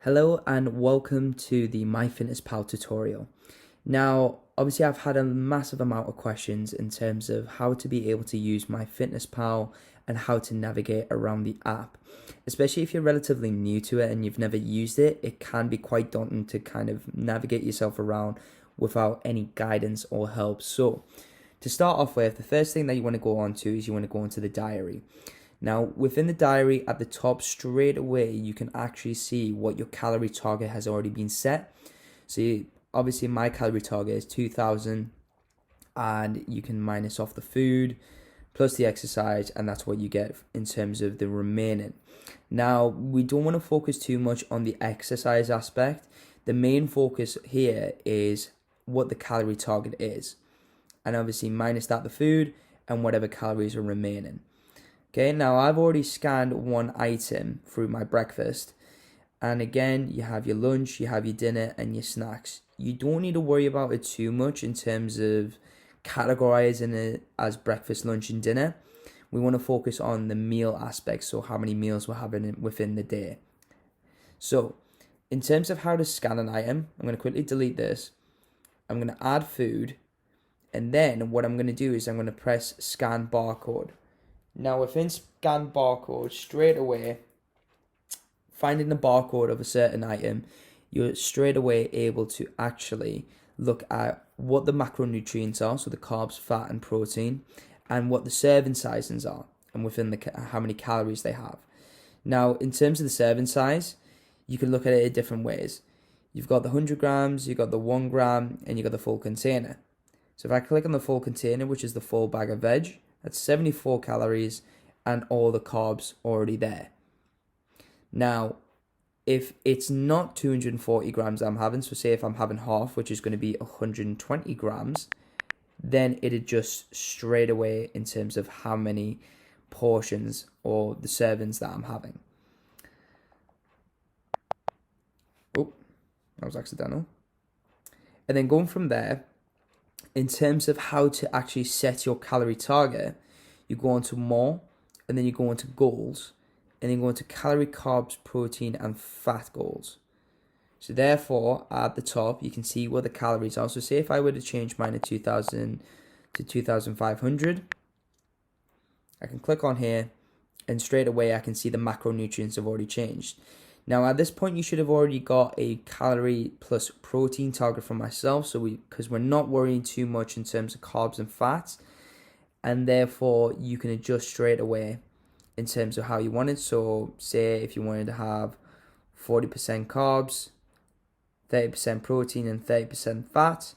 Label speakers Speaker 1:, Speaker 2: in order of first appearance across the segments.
Speaker 1: Hello and welcome to the MyFitnessPal tutorial. Now, obviously I've had a massive amount of questions in terms of how to be able to use MyFitnessPal and how to navigate around the app. Especially if you're relatively new to it and you've never used it, it can be quite daunting to kind of navigate yourself around without any guidance or help. So, to start off with, the first thing that you want to go on to is you want to go into the diary. Now, within the diary at the top, straight away, you can actually see what your calorie target has already been set. So obviously my calorie target is 2,000 and you can minus off the food plus the exercise, and that's what you get in terms of the remaining. Now, we don't want to focus too much on the exercise aspect. The main focus here is what the calorie target is. And obviously minus that the food and whatever calories are remaining. Okay, now I've already scanned one item through my breakfast. And again, you have your lunch, you have your dinner, and your snacks. You don't need to worry about it too much in terms of categorizing it as breakfast, lunch, and dinner. We want to focus on the meal aspect, so how many meals we're having within the day. So, in terms of how to scan an item, I'm going to quickly delete this. I'm going to add food. And then what I'm going to do is I'm going to press scan barcode. Now within scan barcode, straight away, finding the barcode of a certain item, you're straight away able to actually look at what the macronutrients are, so the carbs, fat, and protein, and what the serving sizes are, and within how many calories they have. Now, in terms of the serving size, you can look at it in different ways. You've got the 100 grams, you've got the 1 gram, and you've got the full container. So if I click on the full container, which is the full bag of veg, that's 74 calories and all the carbs already there. Now, if it's not 240 grams I'm having, so say if I'm having half, which is going to be 120 grams, then it adjusts straight away in terms of how many portions or the servings that I'm having. Oh, that was accidental. And then going from there, in terms of how to actually set your calorie target, you go on to more, and then you go on to goals, and then go on to calorie, carbs, protein, and fat goals. So therefore, at the top, you can see what the calories are. So say if I were to change mine to 2,000 to 2,500, I can click on here, and straight away I can see the macronutrients have already changed. Now at this point you should have already got a calorie plus protein target for myself, so because we're not worrying too much in terms of carbs and fats, and therefore you can adjust straight away in terms of how you want it. So say if you wanted to have 40% carbs, 30% protein, and 30% fat,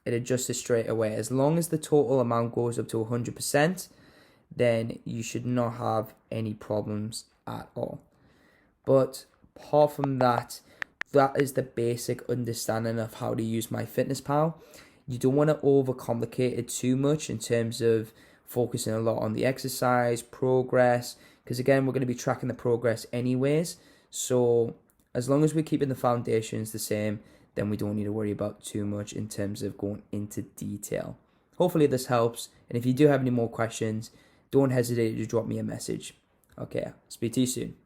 Speaker 1: it adjusts it straight away. As long as the total amount goes up to 100%, then you should not have any problems at all. But apart from that, that is the basic understanding of how to use MyFitnessPal. You don't want to overcomplicate it too much in terms of focusing a lot on the exercise, progress, because again, we're going to be tracking the progress anyways. So as long as we're keeping the foundations the same, then we don't need to worry about too much in terms of going into detail. Hopefully this helps. And if you do have any more questions, don't hesitate to drop me a message. Okay, speak to you soon.